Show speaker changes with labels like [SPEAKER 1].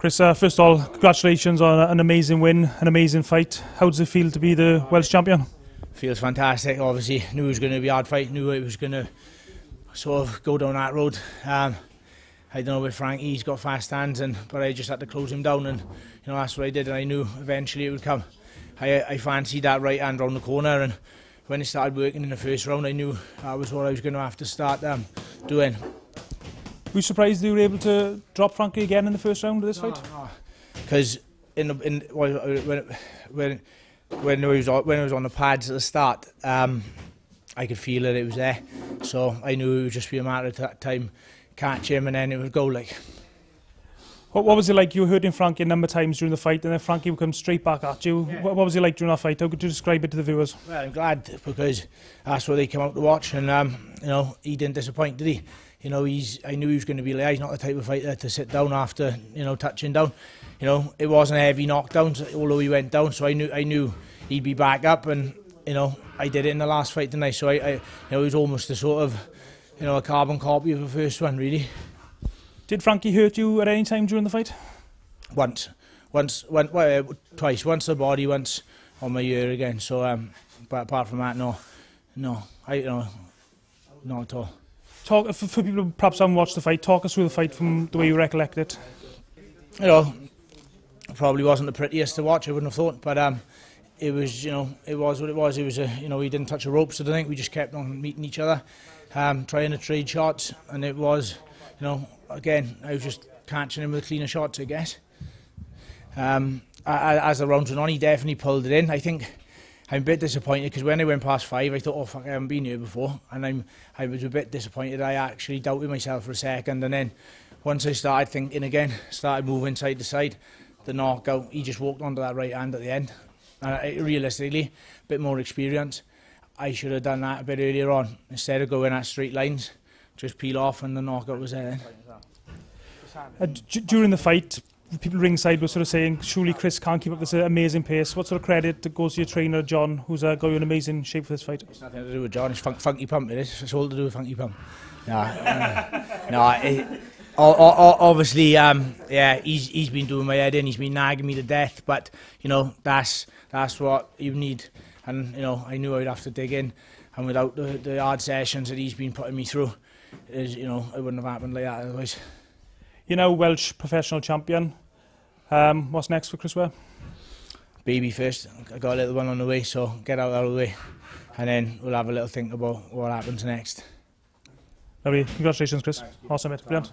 [SPEAKER 1] Chris, first of all, congratulations on an amazing win, an amazing fight. How does it feel to be the Welsh champion?
[SPEAKER 2] Feels fantastic. Obviously, knew it was going to be a hard fight. Knew it was going to sort of go down that road. I don't know with Frankie, he's got fast hands, but I just had to close him down, and that's what I did. And I knew eventually it would come. I fancied that right hand round the corner, and when it started working in the first round, I knew that was what I was going to have to start doing.
[SPEAKER 1] Were you surprised you were able to drop Frankie again in the first round of this fight?
[SPEAKER 2] No, because when it was on the pads at the start, I could feel that it was there. So I knew it would just be a matter of time, catch him, and then it would go like.
[SPEAKER 1] What was it like? You were hurting Frankie a number of times during the fight, and then Frankie would come straight back at you. Yeah. What was it like during that fight? How could you describe it to the viewers?
[SPEAKER 2] Well, I'm glad, because that's what they came out to watch, and he didn't disappoint, did he? I knew he was going to be there. He's not the type of fighter to sit down after touching down. It wasn't a heavy knockdown, although he went down. So I knew he'd be back up, and I did it in the last fight, didn't I? So it was almost a sort of a carbon copy of the first one, really.
[SPEAKER 1] Did Frankie hurt you at any time during the fight?
[SPEAKER 2] Twice. Once the body, once on my ear again. So, but apart from that, no, not at all.
[SPEAKER 1] For people who perhaps haven't watched the fight, talk us through the fight from the way you recollect it.
[SPEAKER 2] It probably wasn't the prettiest to watch, I wouldn't have thought, but it was, it was what it was. It was we didn't touch the ropes, I don't think. We just kept on meeting each other, trying to trade shots, and it was, again, I was just catching him with cleaner shots, I guess. As the rounds went on, he definitely pulled it in. I think I'm a bit disappointed, because when I went past 5, I thought, oh fuck, I haven't been here before, and I was a bit disappointed. I actually doubted myself for a second, and then once I started thinking again, started moving side to side, the knockout, he just walked onto that right hand at the end. Realistically, a bit more experience, I should have done that a bit earlier on, instead of going at straight lines, just peel off, and the knockout was there then.
[SPEAKER 1] During the fight, people ringside were sort of saying, surely Chris can't keep up this amazing pace. What sort of credit goes to your trainer, John, who's got you in amazing shape for this fight?
[SPEAKER 2] It's nothing to do with John, it's Funky Pump, it is. It's all to do with Funky Pump. Obviously, yeah, he's been doing my head in, he's been nagging me to death, but, that's what you need. And, I knew I'd have to dig in, and without the hard sessions that he's been putting me through, it wouldn't have happened like that otherwise.
[SPEAKER 1] You're now Welsh professional champion. What's next for Chris Ware?
[SPEAKER 2] Baby first. I got a little one on the way, so get out of the way, and then we'll have a little think about what happens next.
[SPEAKER 1] Congratulations, Chris. Awesome, mate. Brilliant.